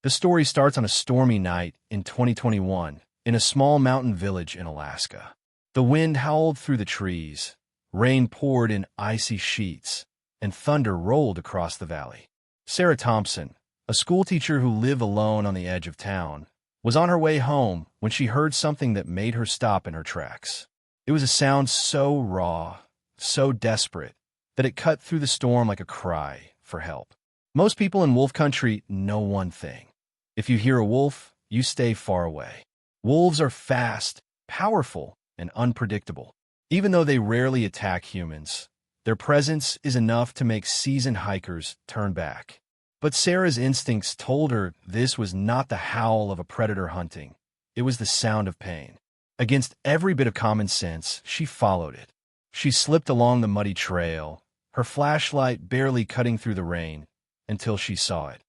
The story starts on a stormy night in 2021 in a small mountain village in Alaska. The wind howled through the trees, rain poured in icy sheets, and thunder rolled across the valley. Sarah Thompson, a schoolteacher who lived alone on the edge of town, was on her way home when she heard something that made her stop in her tracks. It was a sound so raw, so desperate, that it cut through the storm like a cry for help. Most people in wolf country know one thing. If you hear a wolf, you stay far away. Wolves are fast, powerful, and unpredictable. Even though they rarely attack humans, their presence is enough to make seasoned hikers turn back. But Sarah's instincts told her this was not the howl of a predator hunting. It was the sound of pain. Against every bit of common sense, she followed it. She slipped along the muddy trail, her flashlight barely cutting through the rain, until she saw it.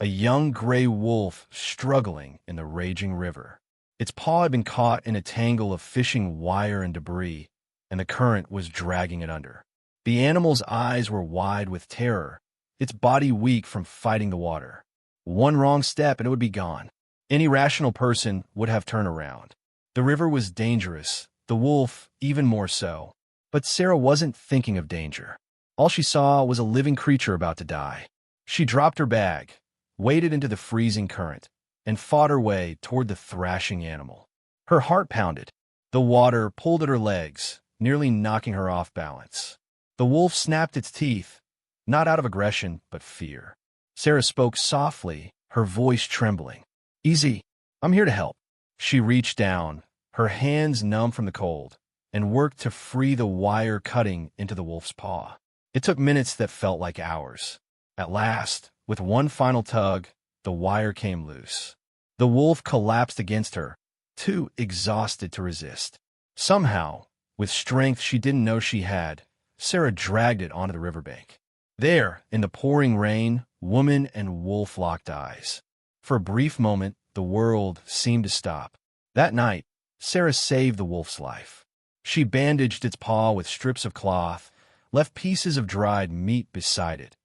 A young gray wolf struggling in the raging river. Its paw had been caught in a tangle of fishing wire and debris, and the current was dragging it under. The animal's eyes were wide with terror, its body weak from fighting the water. One wrong step and it would be gone. Any rational person would have turned around. The river was dangerous, the wolf even more so. But Sarah wasn't thinking of danger. All she saw was a living creature about to die. She dropped her bag, waded into the freezing current, and fought her way toward the thrashing animal. Her heart pounded. The water pulled at her legs, nearly knocking her off balance. The wolf snapped its teeth, not out of aggression, but fear. Sarah spoke softly, her voice trembling. "Easy, I'm here to help." She reached down, her hands numb from the cold, and worked to free the wire cutting into the wolf's paw. It took minutes that felt like hours. At last, with one final tug, the wire came loose. The wolf collapsed against her, too exhausted to resist. Somehow, with strength she didn't know she had, Sarah dragged it onto the riverbank. There, in the pouring rain, woman and wolf locked eyes. For a brief moment, the world seemed to stop. That night, Sarah saved the wolf's life. She bandaged its paw with strips of cloth, left pieces of dried meat beside it,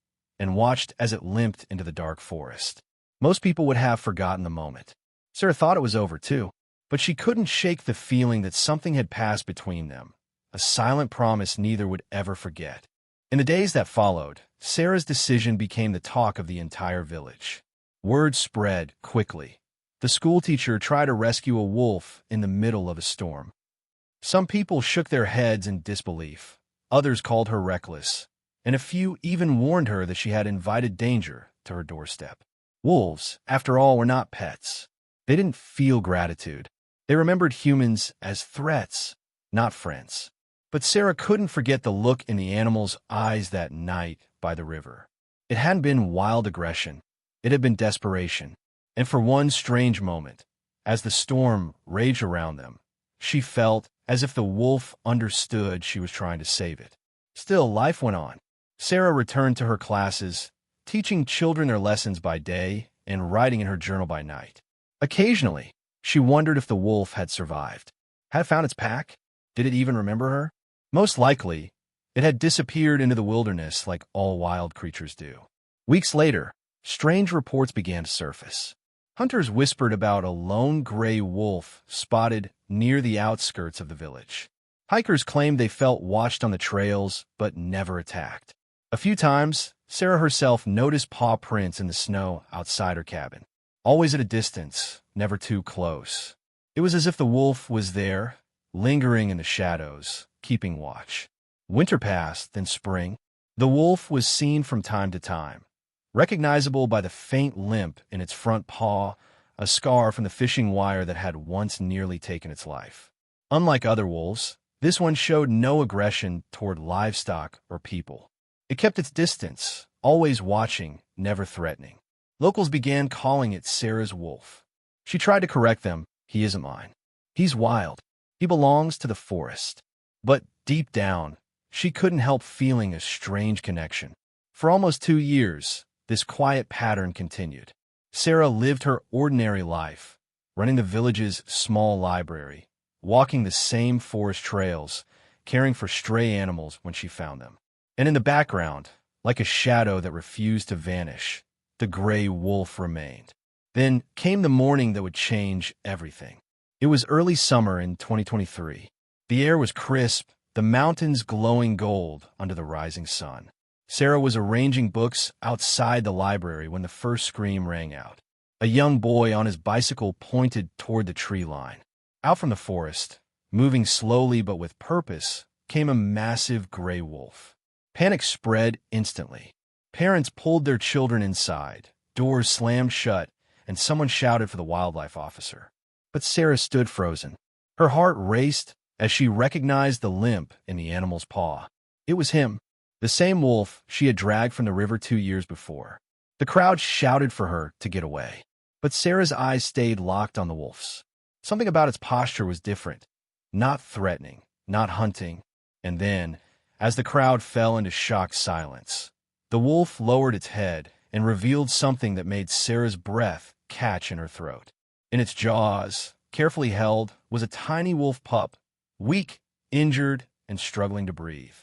and watched as it limped into the dark forest. Most people would have forgotten the moment. Sarah thought it was over, too, but she couldn't shake the feeling that something had passed between them, a silent promise neither would ever forget. In the days that followed, Sarah's decision became the talk of the entire village. Word spread quickly. The schoolteacher tried to rescue a wolf in the middle of a storm. Some people shook their heads in disbelief, others called her reckless, and a few even warned her that she had invited danger to her doorstep. Wolves, after all, were not pets. They didn't feel gratitude. They remembered humans as threats, not friends. But Sarah couldn't forget the look in the animal's eyes that night by the river. It hadn't been wild aggression. It had been desperation. And for one strange moment, as the storm raged around them, she felt as if the wolf understood she was trying to save it. Still, life went on. Sarah returned to her classes, teaching children their lessons by day and writing in her journal by night. Occasionally, she wondered if the wolf had survived. Had it found its pack? Did it even remember her? Most likely, it had disappeared into the wilderness like all wild creatures do. Weeks later, strange reports began to surface. Hunters whispered about a lone gray wolf spotted near the outskirts of the village. Hikers claimed they felt watched on the trails, but never attacked. A few times, Sarah herself noticed paw prints in the snow outside her cabin. Always at a distance, never too close. It was as if the wolf was there, lingering in the shadows, keeping watch. Winter passed, then spring. The wolf was seen from time to time, recognizable by the faint limp in its front paw, a scar from the fishing wire that had once nearly taken its life. Unlike other wolves, this one showed no aggression toward livestock or people. It kept its distance, always watching, never threatening. Locals began calling it Sarah's wolf. She tried to correct them. "He isn't mine. He's wild. He belongs to the forest." But deep down, she couldn't help feeling a strange connection. For almost 2 years, this quiet pattern continued. Sarah lived her ordinary life, running the village's small library, walking the same forest trails, caring for stray animals when she found them. And in the background, like a shadow that refused to vanish, the gray wolf remained. Then came the morning that would change everything. It was early summer in 2023. The air was crisp, the mountains glowing gold under the rising sun. Sarah was arranging books outside the library when the first scream rang out. A young boy on his bicycle pointed toward the tree line. Out from the forest, moving slowly but with purpose, came a massive gray wolf. Panic spread instantly. Parents pulled their children inside, doors slammed shut, and someone shouted for the wildlife officer. But Sarah stood frozen. Her heart raced as she recognized the limp in the animal's paw. It was him, the same wolf she had dragged from the river 2 years before. The crowd shouted for her to get away, but Sarah's eyes stayed locked on the wolf's. Something about its posture was different, not threatening, not hunting. And then, as the crowd fell into shocked silence, the wolf lowered its head and revealed something that made Sarah's breath catch in her throat. In its jaws, carefully held, was a tiny wolf pup, weak, injured, and struggling to breathe.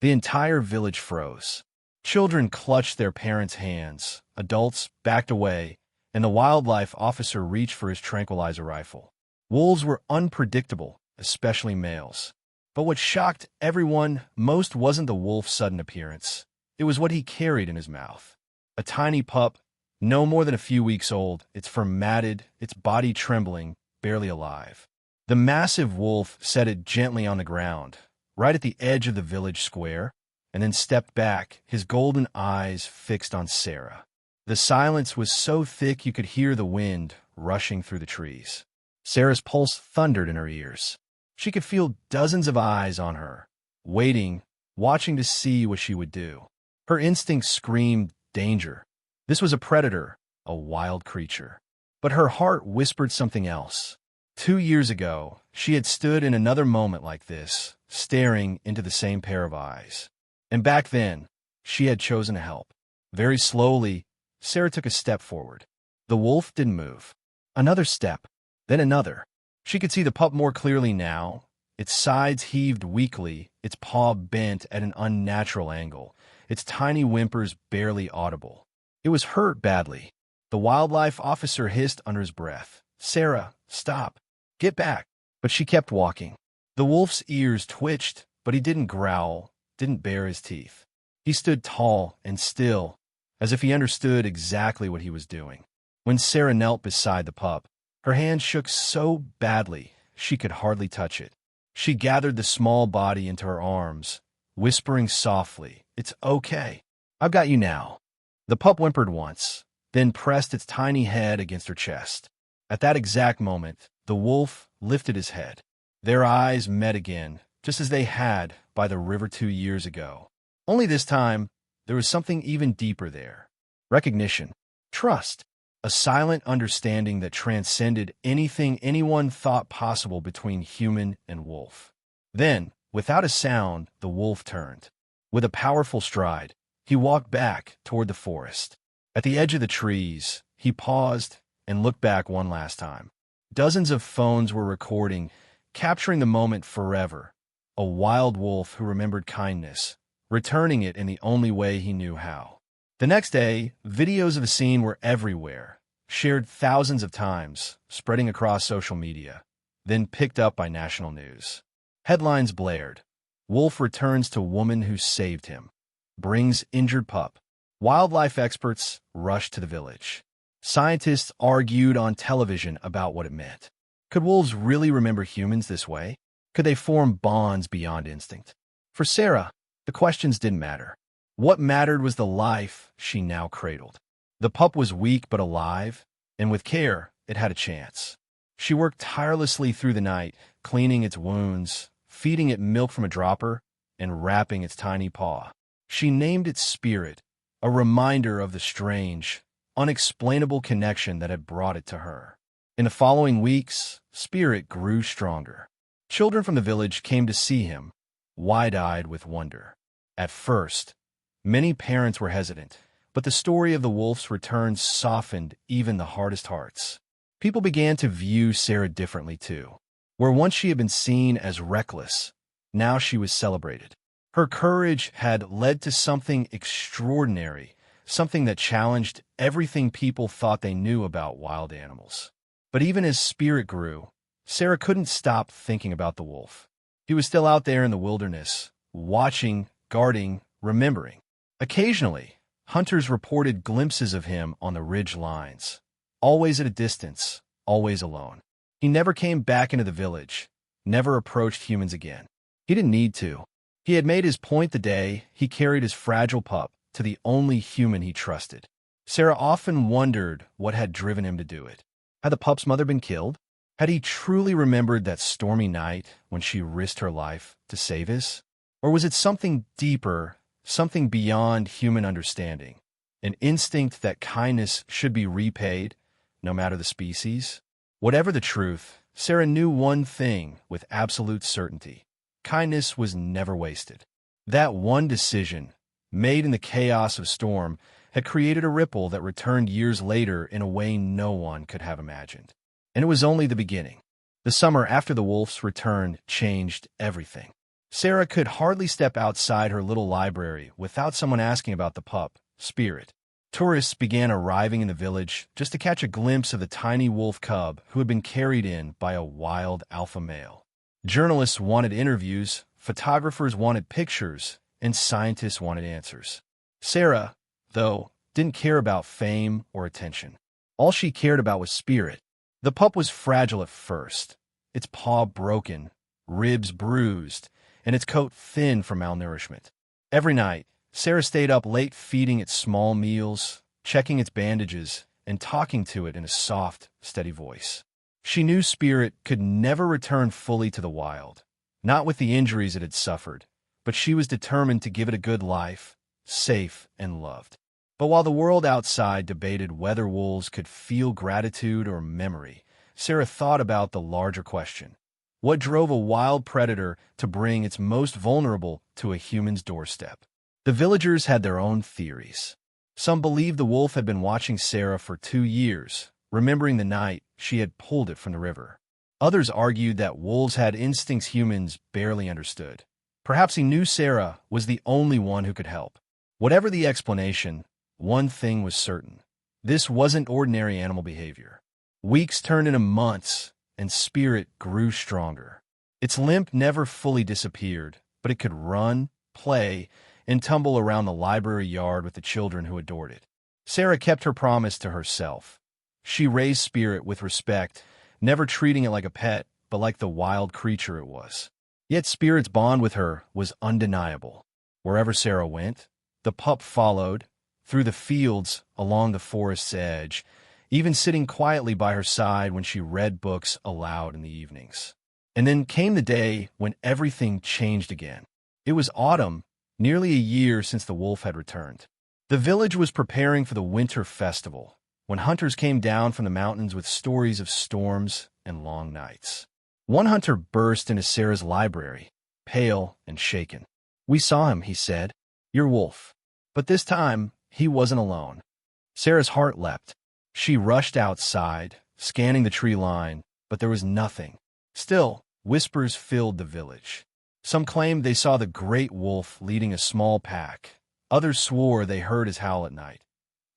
The entire village froze. Children clutched their parents' hands, adults backed away, and the wildlife officer reached for his tranquilizer rifle. Wolves were unpredictable, especially males. But what shocked everyone most wasn't the wolf's sudden appearance. It was what he carried in his mouth. A tiny pup, no more than a few weeks old, its fur matted, its body trembling, barely alive. The massive wolf set it gently on the ground, right at the edge of the village square, and then stepped back, his golden eyes fixed on Sarah. The silence was so thick you could hear the wind rushing through the trees. Sarah's pulse thundered in her ears. She could feel dozens of eyes on her, waiting, watching to see what she would do. Her instincts screamed danger. This was a predator, a wild creature. But her heart whispered something else. 2 years ago, she had stood in another moment like this, staring into the same pair of eyes. And back then, she had chosen to help. Very slowly, Sarah took a step forward. The wolf didn't move. Another step, then another. She could see the pup more clearly now. Its sides heaved weakly, its paw bent at an unnatural angle, its tiny whimpers barely audible. It was hurt badly. The wildlife officer hissed under his breath, "Sarah, stop. Get back." But she kept walking. The wolf's ears twitched, but he didn't growl, didn't bare his teeth. He stood tall and still, as if he understood exactly what he was doing. When Sarah knelt beside the pup, her hand shook so badly she could hardly touch it. She gathered the small body into her arms, whispering softly, "It's okay. I've got you now." The pup whimpered once, then pressed its tiny head against her chest. At that exact moment, the wolf lifted his head. Their eyes met again, just as they had by the river 2 years ago. Only this time, there was something even deeper there. Recognition, trust, a silent understanding that transcended anything anyone thought possible between human and wolf. Then, without a sound, the wolf turned. With a powerful stride, he walked back toward the forest. At the edge of the trees, he paused and looked back one last time. Dozens of phones were recording, capturing the moment forever. A wild wolf who remembered kindness, returning it in the only way he knew how. The next day, videos of the scene were everywhere, shared thousands of times, spreading across social media, then picked up by national news. Headlines blared. Wolf returns to woman who saved him. Brings injured pup. Wildlife experts rushed to the village. Scientists argued on television about what it meant. Could wolves really remember humans this way? Could they form bonds beyond instinct? For Sarah, the questions didn't matter. What mattered was the life she now cradled. The pup was weak but alive, and with care, it had a chance. She worked tirelessly through the night, cleaning its wounds, feeding it milk from a dropper, and wrapping its tiny paw. She named it Spirit, a reminder of the strange, unexplainable connection that had brought it to her. In the following weeks, Spirit grew stronger. Children from the village came to see him, wide-eyed with wonder. At first, many parents were hesitant, but the story of the wolf's return softened even the hardest hearts. People began to view Sarah differently, too. Where once she had been seen as reckless, now she was celebrated. Her courage had led to something extraordinary, something that challenged everything people thought they knew about wild animals. But even as Spirit grew, Sarah couldn't stop thinking about the wolf. He was still out there in the wilderness, watching, guarding, remembering. Occasionally, hunters reported glimpses of him on the ridge lines, always at a distance, always alone. He never came back into the village, never approached humans again. He didn't need to. He had made his point the day he carried his fragile pup to the only human he trusted. Sarah often wondered what had driven him to do it. Had the pup's mother been killed? Had he truly remembered that stormy night when she risked her life to save his? Or was it something deeper, something beyond human understanding? An instinct that kindness should be repaid, no matter the species? Whatever the truth, Sarah knew one thing with absolute certainty. Kindness was never wasted. That one decision, made in the chaos of storm, had created a ripple that returned years later in a way no one could have imagined. And it was only the beginning. The summer after the wolf's return changed everything. Sarah could hardly step outside her little library without someone asking about the pup, Spirit. Tourists began arriving in the village just to catch a glimpse of the tiny wolf cub who had been carried in by a wild alpha male. Journalists wanted interviews, photographers wanted pictures, and scientists wanted answers. Sarah, though, didn't care about fame or attention. All she cared about was Spirit. The pup was fragile at first, its paw broken, ribs bruised, and its coat thin from malnourishment. Every night, Sarah stayed up late feeding it small meals, checking its bandages, and talking to it in a soft, steady voice. She knew Spirit could never return fully to the wild, not with the injuries it had suffered, but she was determined to give it a good life, safe and loved. But while the world outside debated whether wolves could feel gratitude or memory, Sarah thought about the larger question. What drove a wild predator to bring its most vulnerable to a human's doorstep? The villagers had their own theories. Some believed the wolf had been watching Sarah for 2 years, remembering the night she had pulled it from the river. Others argued that wolves had instincts humans barely understood. Perhaps he knew Sarah was the only one who could help. Whatever the explanation, one thing was certain. This wasn't ordinary animal behavior. Weeks turned into months, and Spirit grew stronger. Its limp never fully disappeared, but it could run, play, and tumble around the library yard with the children who adored it. Sarah kept her promise to herself. She raised Spirit with respect, never treating it like a pet, but like the wild creature it was. Yet Spirit's bond with her was undeniable. Wherever Sarah went, the pup followed, through the fields, along the forest's edge, even sitting quietly by her side when she read books aloud in the evenings. And then came the day when everything changed again. It was autumn, nearly a year since the wolf had returned. The village was preparing for the winter festival, when hunters came down from the mountains with stories of storms and long nights. One hunter burst into Sarah's library, pale and shaken. "We saw him," he said. "Your wolf." But this time, he wasn't alone. Sarah's heart leapt. She rushed outside, scanning the tree line, but there was nothing. Still, whispers filled the village. Some claimed they saw the great wolf leading a small pack. Others swore they heard his howl at night.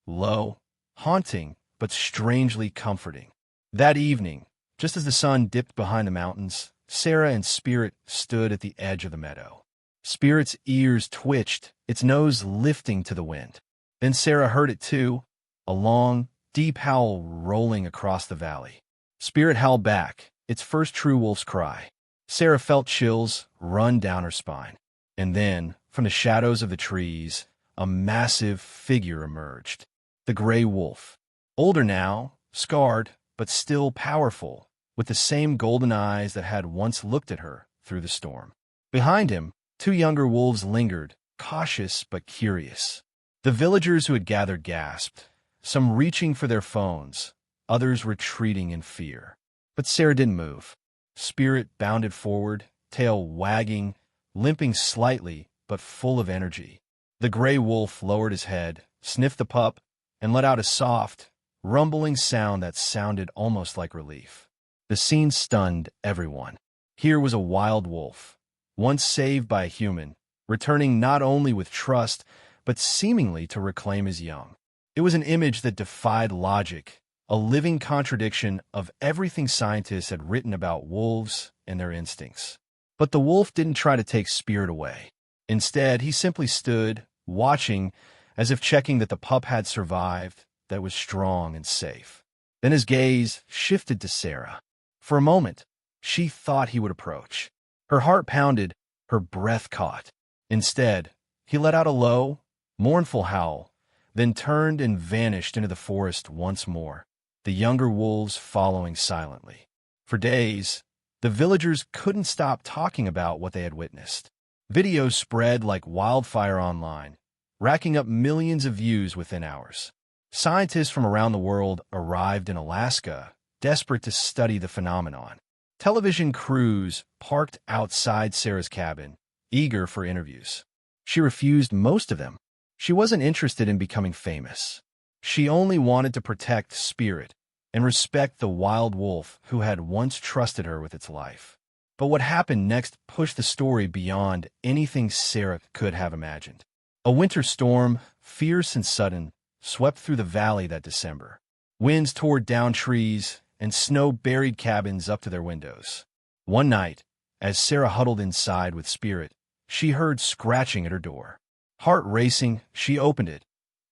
Low, haunting, but strangely comforting. That evening, just as the sun dipped behind the mountains, Sarah and Spirit stood at the edge of the meadow. Spirit's ears twitched, its nose lifting to the wind. Then Sarah heard it too, a long, deep howl rolling across the valley. Spirit howled back, its first true wolf's cry. Sarah felt chills run down her spine. And then, from the shadows of the trees, a massive figure emerged. The gray wolf. Older now, scarred, but still powerful, with the same golden eyes that had once looked at her through the storm. Behind him, 2 younger wolves lingered, cautious but curious. The villagers who had gathered gasped, some reaching for their phones, others retreating in fear. But Sarah didn't move. Spirit bounded forward, tail wagging, limping slightly, but full of energy. The gray wolf lowered his head, sniffed the pup, and let out a soft, rumbling sound that sounded almost like relief. The scene stunned everyone. Here was a wild wolf, once saved by a human, returning not only with trust, but seemingly to reclaim his young. It was an image that defied logic, a living contradiction of everything scientists had written about wolves and their instincts. But the wolf didn't try to take Spirit away. Instead, he simply stood, watching, as if checking that the pup had survived, that it was strong and safe. Then his gaze shifted to Sarah. For a moment, she thought he would approach. Her heart pounded, her breath caught. Instead, he let out a low, mournful howl, then turned and vanished into the forest once more, the younger wolves following silently. For days, the villagers couldn't stop talking about what they had witnessed. Videos spread like wildfire online, racking up millions of views within hours. Scientists from around the world arrived in Alaska, desperate to study the phenomenon. Television crews parked outside Sarah's cabin, eager for interviews. She refused most of them. She wasn't interested in becoming famous. She only wanted to protect Spirit and respect the wild wolf who had once trusted her with its life. But what happened next pushed the story beyond anything Sarah could have imagined. A winter storm, fierce and sudden, swept through the valley that December. Winds tore down trees, and snow buried cabins up to their windows. One night, as Sarah huddled inside with Spirit, she heard scratching at her door. Heart racing, she opened it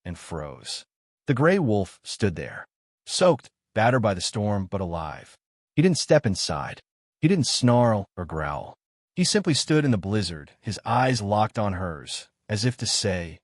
and froze. The gray wolf stood there, soaked, battered by the storm, but alive. He didn't step inside. He didn't snarl or growl. He simply stood in the blizzard, his eyes locked on hers, as if to say,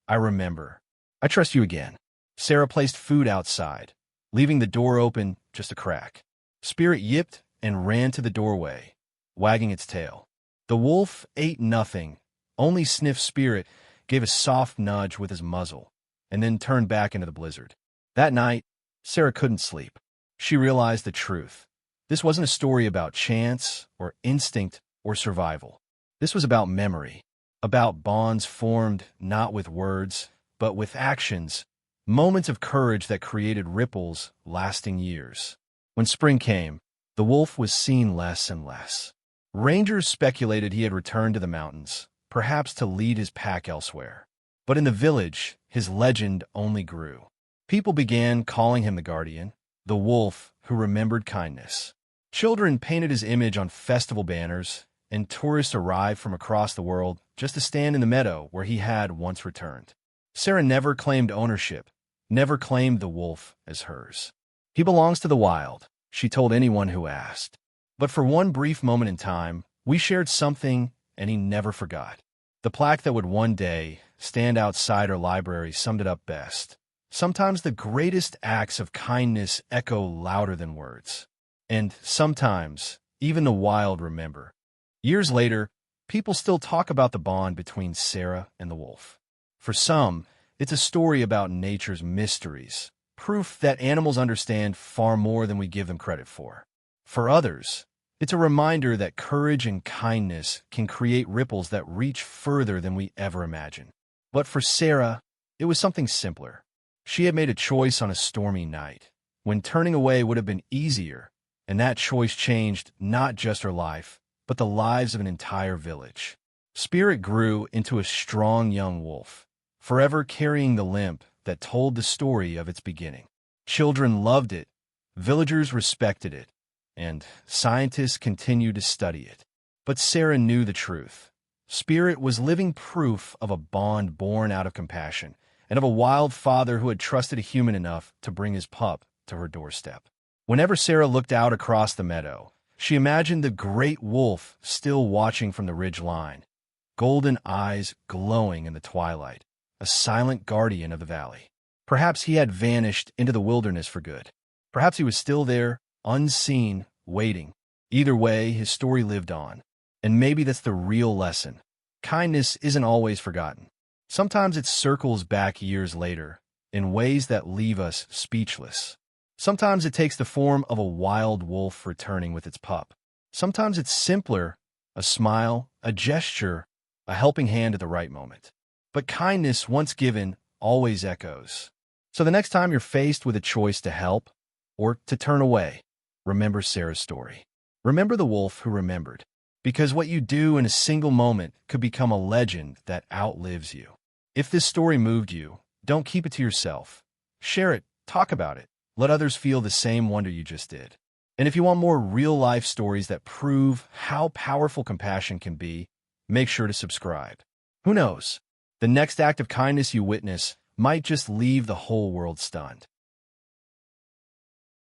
"I remember. I trust you again." Sarah placed food outside, leaving the door open just a crack. Spirit yipped and ran to the doorway, wagging its tail. The wolf ate nothing, only sniffed Spirit, gave a soft nudge with his muzzle, and then turned back into the blizzard. That night, Sarah couldn't sleep. She realized the truth. This wasn't a story about chance or instinct or survival. This was about memory, about bonds formed not with words, but with actions, moments of courage that created ripples lasting years. When spring came, the wolf was seen less and less. Rangers speculated he had returned to the mountains, perhaps to lead his pack elsewhere. But in the village, his legend only grew. People began calling him the guardian, the wolf who remembered kindness. Children painted his image on festival banners, and tourists arrived from across the world just to stand in the meadow where he had once returned. Sarah never claimed ownership, never claimed the wolf as hers. "He belongs to the wild," she told anyone who asked. But for one brief moment in time, we shared something, and he never forgot. The plaque that would one day stand outside her library summed it up best. Sometimes the greatest acts of kindness echo louder than words. And sometimes, even the wild remember. Years later, people still talk about the bond between Sarah and the wolf. For some, it's a story about nature's mysteries, proof that animals understand far more than we give them credit for. For others, it's a reminder that courage and kindness can create ripples that reach further than we ever imagined. But for Sarah, it was something simpler. She had made a choice on a stormy night, when turning away would have been easier, and that choice changed not just her life, but the lives of an entire village. Spirit grew into a strong young wolf, forever carrying the limp that told the story of its beginning. Children loved it, villagers respected it, and scientists continued to study it. But Sarah knew the truth. Spirit was living proof of a bond born out of compassion, and of a wild father who had trusted a human enough to bring his pup to her doorstep. Whenever Sarah looked out across the meadow, she imagined the great wolf still watching from the ridge line, golden eyes glowing in the twilight, a silent guardian of the valley. Perhaps he had vanished into the wilderness for good. Perhaps he was still there, unseen, waiting. Either way, his story lived on. And maybe that's the real lesson. Kindness isn't always forgotten. Sometimes it circles back years later, in ways that leave us speechless. Sometimes it takes the form of a wild wolf returning with its pup. Sometimes it's simpler, a smile, a gesture, a helping hand at the right moment. But kindness, once given, always echoes. So the next time you're faced with a choice to help or to turn away, remember Sarah's story. Remember the wolf who remembered. Because what you do in a single moment could become a legend that outlives you. If this story moved you, don't keep it to yourself. Share it, talk about it. Let others feel the same wonder you just did. And if you want more real-life stories that prove how powerful compassion can be, make sure to subscribe. Who knows? The next act of kindness you witness might just leave the whole world stunned.